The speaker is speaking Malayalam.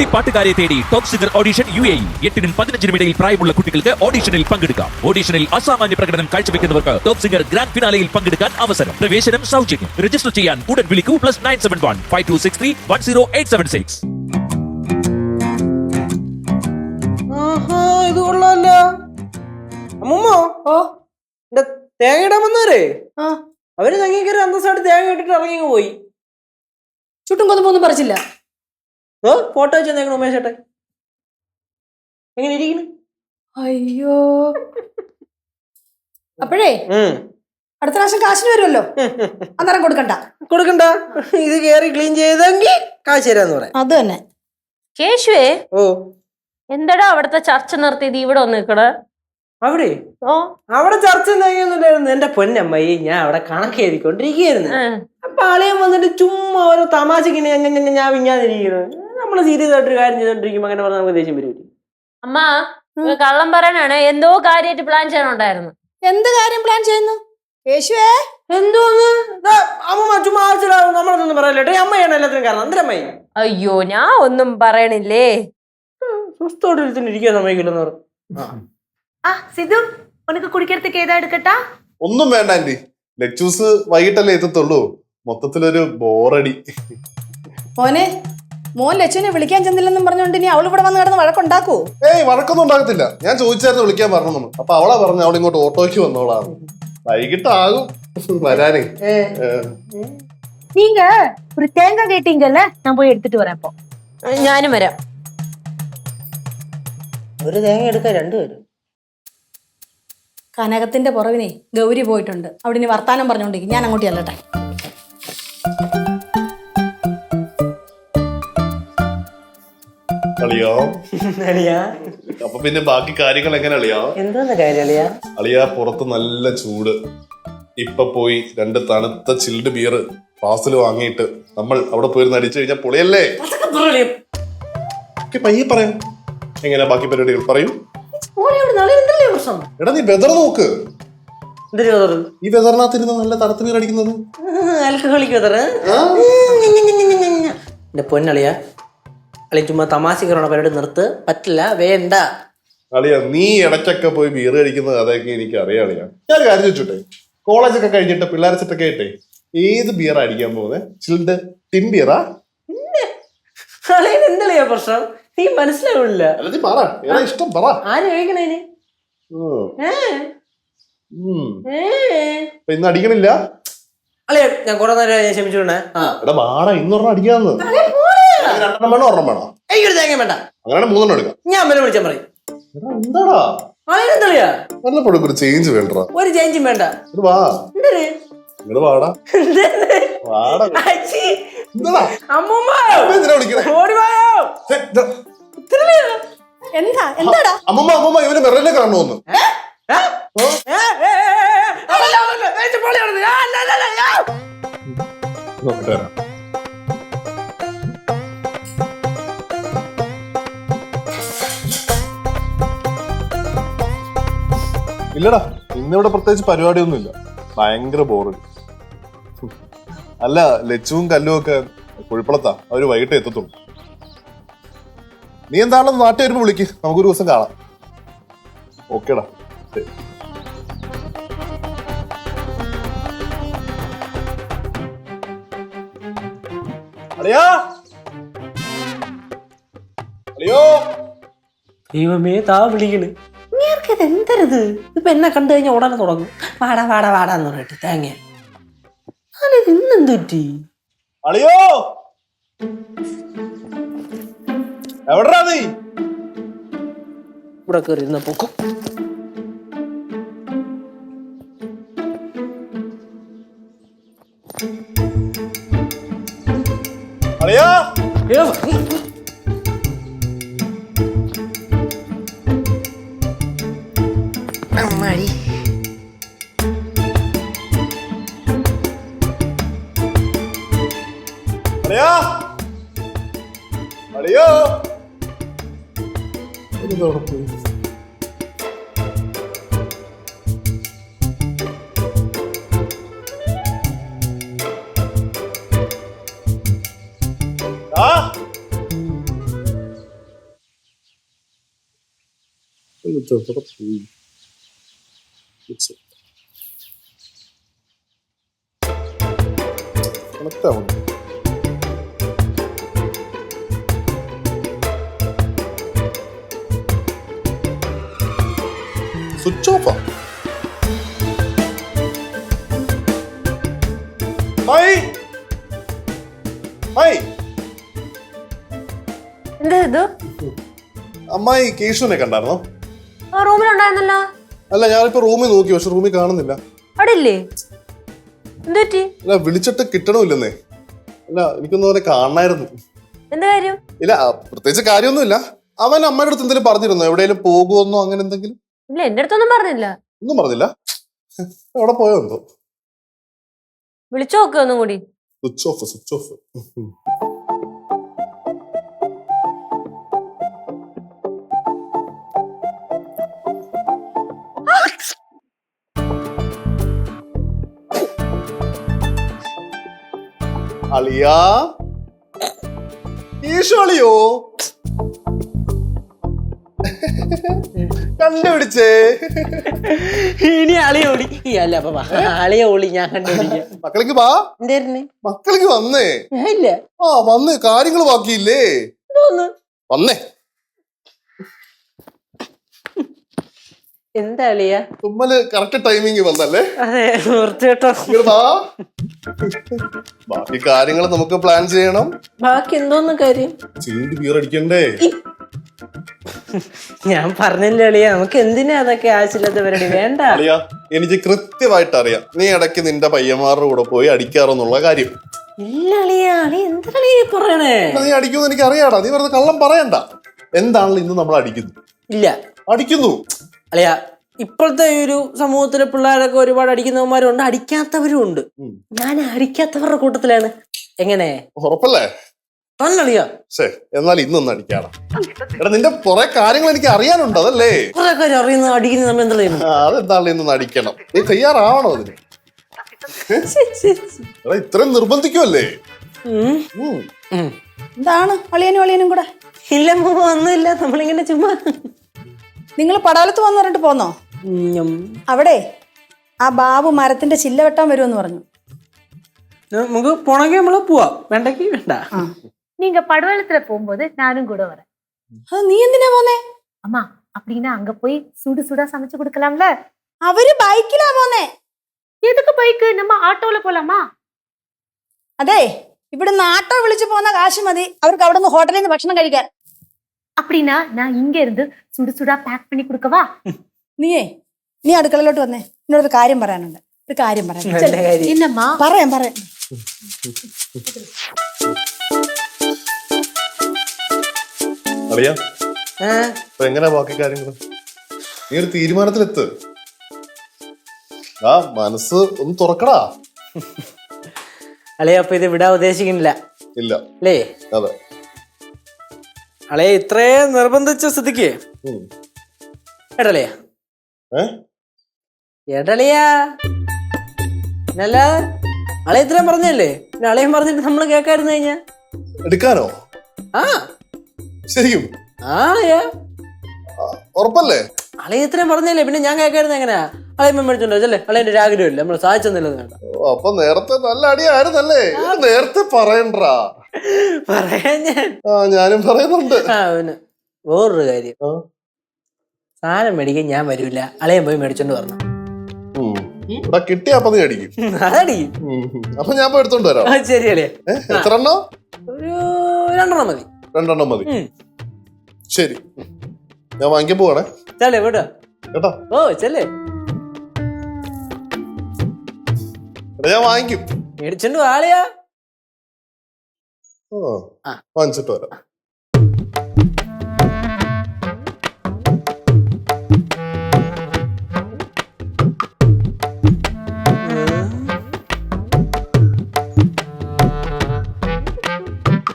കുട്ടിപ്പാട്ടുകാരെ തേടി ടോപ്പ് സിംഗർ ഓഡിഷൻ UAE 8-നും 15-നും ഇടയിൽ പ്രായമുള്ള കുട്ടികൾക്ക് ഓഡിഷനിൽ പങ്കെടുക്കാം. ഓഡിഷനിൽ അസാമാന്യ പ്രകടനം കാഴ്ചവെക്കുന്നവർക്ക് ടോപ്പ് സിംഗർ ഗ്രാൻഡ് ഫിനാലയിൽ പങ്കെടുക്കാൻ അവസരം. പ്രവേശനം സൗജന്യം. രജിസ്റ്റർ ചെയ്യാൻ ഉടൻ വിളിക്കൂ +971 5263 10876. ഇത് കൊള്ളാല്ല. അമ്മൂമ്മോ, എന്റെ തേങ്ങ ഇടാൻ വന്നവരെ അവര് തങ്ങി കയറി അന്തസ്സായിട്ട് തേങ്ങ ഇട്ടിട്ട് ഇറങ്ങി പോയി. ചുട്ടും കൊതുമ്പൊന്നും പറിച്ചില്ല. ഫോട്ടോ വെച്ച് തന്നേക്കണം ഉമേഷ് ചേട്ടൻ. എങ്ങനെ ഇരിക്കുന്നു? അയ്യോ, അപ്പോഴേ അടുത്ത പ്രാവശ്യം കാശിന് വരുമല്ലോ, അന്നേരം കൊടുക്കണ്ട. ഇത് കേറി ക്ലീൻ ചെയ്തെങ്കിൽ കാശ് തരാന്ന് പറയാം. അത് തന്നെ. കേശുവേ, ഓ എന്തടാ അവിടുത്തെ ചർച്ച നിർത്തിയത് ഇവിടെ വന്ന് നിക്കട? അവിടെ ചർച്ച എന്തെങ്കിലുണ്ടായിരുന്നു. എന്റെ പൊന്നമ്മയി, ഞാൻ അവിടെ കണക്ക് എഴുതിക്കൊണ്ടിരിക്കുകയായിരുന്നു. അപ്പൊ ആളെയും വന്നിട്ട് ചുമ്മാ ഓരോ തമാശക്ക് ഞാൻ വിഞ്ഞാതിരിക്കുന്നത്. നമ്മള് സീരിയസ് ആയിട്ടൊരു കാര്യം ചെയ്തോണ്ടിരിക്കുമ്പോ അങ്ങനെ പറഞ്ഞാൽ നമുക്ക് ദേഷ്യം വരും. അമ്മ കള്ളം പറയാനാണ്, എന്തോ കാര്യമായിട്ട് പ്ലാൻ ചെയ്യണുണ്ടായിരുന്നു. എന്ത് കാര്യം പ്ലാൻ ചെയ്യുന്നു യേശുവേ? എന്തോന്ന് അമ്മ ചുമ്മാ ആവശ്യമില്ല നമ്മളൊന്നും പറയല്ലോ. അമ്മയാണ് എല്ലാത്തിനും കാരണം. എന്തരമ്മയി? അയ്യോ, ഞാൻ ഒന്നും പറയണില്ലേ. സ്വസ്ഥോടെ ഇരിക്കാൻ സമ്മതിക്കില്ലെന്ന് പറഞ്ഞു. സിധു, ഉനക്ക് കുടിക്കടത്തേക്ക് ഏതാ എടുക്കട്ടാ? ഒന്നും വേണ്ട ആന്റി, ലെക്ചൂസ് വൈകിട്ടല്ലേ എത്തത്തുള്ളൂ. മൊത്തത്തിലൊരു ബോറടി. മോൻ ലച്ചുവിനെ വിളിക്കാൻ ചെന്നില്ലെന്നും പറഞ്ഞോണ്ട് ഇനി അവൾ ഇവിടെ വന്ന് കിടന്ന് വഴക്കുണ്ടാക്കൂ? ഏയ്, വഴക്കൊന്നും ഉണ്ടാകത്തില്ല. ഞാൻ ചോദിച്ചായിരുന്നു വിളിക്കാൻ പറഞ്ഞു. അപ്പൊ അവളാ പറഞ്ഞു അവൾ ഇങ്ങോട്ട് ഓട്ടോയ്ക്ക് വന്നോളാണ്. വൈകിട്ടാകും വരാനേ. நீங்க ஒரு தேங்காய் கேட்டீங்கல்ல, நான் போய் எடுத்துட்டு வரேன். இப்போ ഞാനും വരാം. ഒരു തേങ്ങ എടുക്കാൻ രണ്ടുപേരും. കനകത്തിന്റെ പുറവിനെ ഗൗരി പോയിട്ടുണ്ട്. അവിടെ ഇനി വർത്താനം പറഞ്ഞോണ്ടിരിക്കും. ഞാൻ അങ്ങോട്ട് ചെല്ലട്ടെ. അപ്പൊ പിന്നെ ബാക്കി കാര്യങ്ങൾ എങ്ങനെ അളിയാ? എന്താ കാര്യം അളിയാ? അളിയാ, പുറത്ത് നല്ല ചൂട്. ഇപ്പൊ പോയി 2 തണുത്ത ചിൽഡ് ബിയർ പാർസൽ വാങ്ങിയിട്ട് നമ്മൾ അവിടെ പോയിരുന്ന് അടിച്ചു കഴിഞ്ഞാൽ പൊളിയല്ലേ? പയ്യെ പറയാം. എങ്ങനെയാ ബാക്കി പരിപാടികൾ പറയൂ. എടാ, നീ വെതർ നോക്ക്. ഈ വെതറിനകത്തിരുന്ന് നല്ല തണുത്ത ബിയർ അടിക്കുന്നത്. Alcoholic weather. എന്റെ പൊന്നളിയാ, അളി ചുമ്മാ തമാശക്കരണ പരിപാടി നിർത്ത്. പറ്റില്ല, വേണ്ട. അളിയാ, നീ ഇടയ്ക്കൊക്കെ പോയി ബിയർ കഴിക്കുന്നത് അതൊക്കെ എനിക്ക് അറിയാം അളിയാ. ഞാൻ കാര്യം ചോദിച്ചോട്ടെ, കോളേജൊക്കെ കഴിഞ്ഞിട്ട് പിള്ളേരെ സെറ്റൊക്കെ ആയിട്ടെ ഏത് ബിയറാ അടിക്കാൻ പോകുന്നത്? Chilled tin ബിയറാ? എന്തളിയാ പ്രശ്നം? നീ മനസ്സിലാവില്ല. ഇഷ്ടം പറ. ആര് കഴിക്കണേന്? ഇന്ന് അടിക്കണില്ല അളിയ? ഞാൻ കുറെ നേരം ക്ഷമിച്ചോണേ. എടാ വാടാ, ഇന്നൊരെണ്ണം അടിക്കാന്ന്. 2 വേണോ 1 വേണോ? എനിക്കൊരു തേങ്ങ വേണ്ട. അങ്ങനെ 3 എടുക്കാം. ഞാൻ അമ്മനെ വിളിച്ചാൽ പറയും. എന്താടാ അളിയാ, വല്ലപ്പോഴും ഒരു ചേഞ്ച് വേണ്ട. ഒരു ചേഞ്ചും വേണ്ട. വാ, വാടാ വാടാ. അമ്മൂമ്മ എന്താടാ അമ്മമ്മ ഇവന് മെറലിനെ കാണുന്നു. ഇല്ലടാ, ഇന്നിവിടെ പ്രത്യേകിച്ച് പരിപാടിയൊന്നുമില്ല. ഭയങ്കര ബോറ്. അല്ല, ലച്ചുവും കല്ലും ഒക്കെ കുഴിപ്പളത്താ. അവര് വൈകിട്ട് എത്തത്തുള്ളൂ. നീ എന്താണെന്ന് നാട്ടിൽ വരുമ്പോ വിളിക്ക്, നമുക്കൊരു ദിവസം കാണാം. ഓക്കേടാ. അളിയോ ദൈവമേ, താ വിളിക്കണ്. എന്തരുത് ഇപ്പൊ എന്നെ കണ്ടു കഴിഞ്ഞാൽ ഉടനെ തുടങ്ങും വാടാ വാടാ വാടാന്ന് പറഞ്ഞിട്ട് തേങ്ങ. ഇന്നെന്ത് പറ്റി? അളിയോ, എവിടാ നീ? ഇവിടെ കയറി ഇരുന്ന പൊക്കും. അളിയോ, അമ്മാടി. അളിയോ, സ്വിച്ച് ഓഫാ. ഹായ് ഹായ്, എന്താ ഇത്? അമ്മായി കേശുവിനെ കണ്ടായിരുന്നോ? റൂമിലുണ്ടായിരുന്നല്ലോ. അല്ല, ഞാനിപ്പോ റൂമിൽ നോക്കി, പക്ഷെ റൂമിൽ കാണുന്നില്ല. അവിടെ ഇല്ലേ? എന്തുപറ്റി? അല്ല, വിളിച്ചിട്ട് കിട്ടണമില്ലെന്നേ. അല്ല, എനിക്കൊന്നും അവനെ കാണണമായിരുന്നു. എന്താ കാര്യം? ഇല്ല, പ്രത്യേകിച്ച് കാര്യമൊന്നുമില്ല. അവൻ അമ്മയുടെ അടുത്ത് എന്തെങ്കിലും പറഞ്ഞിരുന്നോ? എവിടെയെങ്കിലും പോകുമെന്നോ അങ്ങനെ എന്തെങ്കിലും? ഇല്ല, എന്റെ അടുത്തൊന്നും പറഞ്ഞില്ല. ഒന്നും പറഞ്ഞില്ല. എവിടെ പോയോ എന്തോ. വിളിച്ചു നോക്കുക ഒന്നും കൂടി. Switch off, switch off. അളിയാ, ഈശോ അളിയോ, കണ്ടുപിടിച്ചേ. ഇനി അളിയ ഒളി അല്ല അപ്പൊ അളിയ ഒളി ഞാൻ കണ്ടുപിടിക്കാം. മക്കളിക്ക് വാ. എന്തായിരുന്നു? മക്കളിക്ക് വന്നേ. ഇല്ല. ആ വന്ന്, കാര്യങ്ങൾ ബാക്കിയില്ലേ? വന്നേ. എന്താ അളിയ? തുമ്മല് കറക്റ്റ് ടൈമിങ് വന്നല്ലേ? അതെ, തീർച്ചയായിട്ടും. ഇങ്ങട് വാ. ബാക്കി കാര്യങ്ങൾ നമുക്ക് പ്ലാൻ ചെയ്യണം. ബാക്കി എന്തോന്ന് കാര്യം? ചീണ്ടി ബിയറടിക്കണ്ടേ? ഞാൻ പറഞ്ഞില്ലേ അളിയ, നമുക്ക് എന്തിനാ അതൊക്കെ ആവശ്യമില്ലാത്ത പരിപാടി, വേണ്ട. അളിയാ, എനിക്ക് കൃത്യമായിട്ട് അറിയാം നീ ഇടയ്ക്ക് നിന്റെ പയ്യന്മാരുടെ കൂടെ പോയി അടിക്കാറെന്നുള്ള കാര്യം. ഇല്ല അളിയ, അളിയ എന്താ അളിയ പറയണേ? നീ അടിക്കുമെന്ന് എനിക്ക് അറിയാടാ. നീ വെറുതെ കള്ളം പറയണ്ട. എന്താണല്ലോ ഇന്ന് നമ്മൾ അടിക്കുന്നു? ഇല്ല അടിക്കുന്നു. അളിയ, ഇപ്പോഴത്തെ ഈ ഒരു സമൂഹത്തിലെ പിള്ളേരൊക്കെ ഒരുപാട് അടിക്കുന്നവന്മാരുണ്ട്, അടിക്കാത്തവരും ഉണ്ട്. ഞാൻ അടിക്കാത്തവരുടെ കൂട്ടത്തിലാണ്. എങ്ങനെ? ഉറപ്പല്ലേ? തന്നളിയ. ശേ, എന്നാൽ ഇന്നൊന്ന് അടിക്കാടാ. എടാ, നിന്റെ കുറെ കാര്യങ്ങൾ എനിക്ക് അറിയാനുണ്ട്, അതല്ലേ? കുറെ കാര്യം അറിയുന്ന അടിക്കുന്ന നമ്മൾ എന്താ ചെയ്യുന്നത്? അതെന്താണല്ലോ ഇന്നൊന്ന് അടിക്കണം. നീ തയ്യാറാവണോ അതിന്? എടാ, ഇത്രയും നിർബന്ധിക്കുമല്ലേ? എന്താണ് അളിയനും അളിയനും കൂടെ? ഇല്ല ഒന്നുമില്ല, നമ്മളിങ്ങനെ ചുമ്മാ. നിങ്ങൾ പടാലത്ത് വന്നു പറഞ്ഞിട്ട് പോന്നോ? അവിടെ ആ ബാബു മരത്തിന്റെ ചില്ല വെട്ടാൻ വരുമെന്ന് പറഞ്ഞു. നമുക്ക് പോണെങ്കിൽ നമ്മള് പോവാം, വേണ്ടെങ്കിൽ വേണ്ട. நீங்க படவலத்துல போகும்போது நானும் கூட வரேன். നീ എന്തിനാ പോന്നേ? அம்மா அப்படின்னா அங்க போய் சுடு சுடா சமைச்சு கொடுக்கலாம்ல? അവര് ബൈക്കിലാ പോന്നേ. எதுக்கு பைக்கு? நம்ம ஆட்டோல போலாமா? അതെ, ഇവിടുന്ന് ആട്ടോ വിളിച്ചു പോകുന്ന കാശ് മതി അവർക്ക് അവിടെ നിന്ന് ഹോട്ടലിൽ നിന്ന് ഭക്ഷണം കഴിക്കാൻ. அப்படின்னா நான் இங்க இருந்து சுடு சுடா பேக் பண்ணி கொடுக்கவா? നീ അടുക്കളയിലോട്ട് വന്നേ, എന്നോടൊരു കാര്യം പറയാനുണ്ട്. ഒരു കാര്യം പറയാം. என்னம்மா? പറയാം. അറിയാ, എങ്ങനെയാ ബാക്കി കാര്യങ്ങൾ? നീ ഒരു തീരുമാനത്തിലെത്ത്. ആ മനസ്സ് ഒന്ന് തുറക്കടാ. അളിയ, അപ്പൊ ഇത് വിടാൻ ഉദ്ദേശിക്കുന്നില്ല ഇല്ല അല്ലേ? അതെ. അളിയ ഇത്രയും നിർബന്ധിച്ച സ്ഥിതിക്ക് എടളിയ എടളിയാ അല്ലാതെ അളിയ ഇത്രയും പറഞ്ഞല്ലേ, പിന്നെ അളിയൻ പറഞ്ഞിട്ട് നമ്മള് കേക്കായിരുന്നു കഴിഞ്ഞാ എടുക്കാനോ? ആ ശരിക്കും? ആ അളിയ ഉറപ്പല്ലേ? അളിയ ഇത്രയും പറഞ്ഞല്ലേ, പിന്നെ ഞാൻ കേക്കായിരുന്നു എങ്ങനെയാ? അളിയമ്മ മേടിച്ചോണ്ടോ അല്ലേ? അളിയന്റെ ഒരു ആഗ്രഹമില്ല, നമ്മള് സാധിച്ചെന്നില്ലെന്ന് വേണ്ട. അപ്പൊ നേരത്തെ നല്ല അടിയായിരുന്നല്ലേ? നേരത്തെ പറയണ്ടാ. പറയാൻ ഞാനും പറയുന്നുണ്ട്. പിന്നെ വേറൊരു കാര്യം, സാധനം മേടിക്കാൻ ഞാൻ വരൂല, അളിയൻ പോയി മേടിച്ചോണ്ട് പറഞ്ഞു. ഇവിടെ കിട്ടിയ അപ്പൊ നീ അടിക്കും. അതടിക്കും. അപ്പൊ ഞാൻ പോയി എടുത്തോണ്ട് വരാം. ശരി അളിയ. എത്ര എണ്ണം? ഒരു 2 എണ്ണം മതി. 2 എണ്ണം മതി. ശരി, ഞാൻ വാങ്ങിക്കാൻ പോവാണേ. ചെല്ലേ വിട്ടോ കേട്ടോ? ഓ ചെല്ലേ, ഞാൻ വാങ്ങിക്കും. മേടിച്ചോണ്ട് ആളിയാ. വാങ്ങിച്ചിട്ട് വരാം.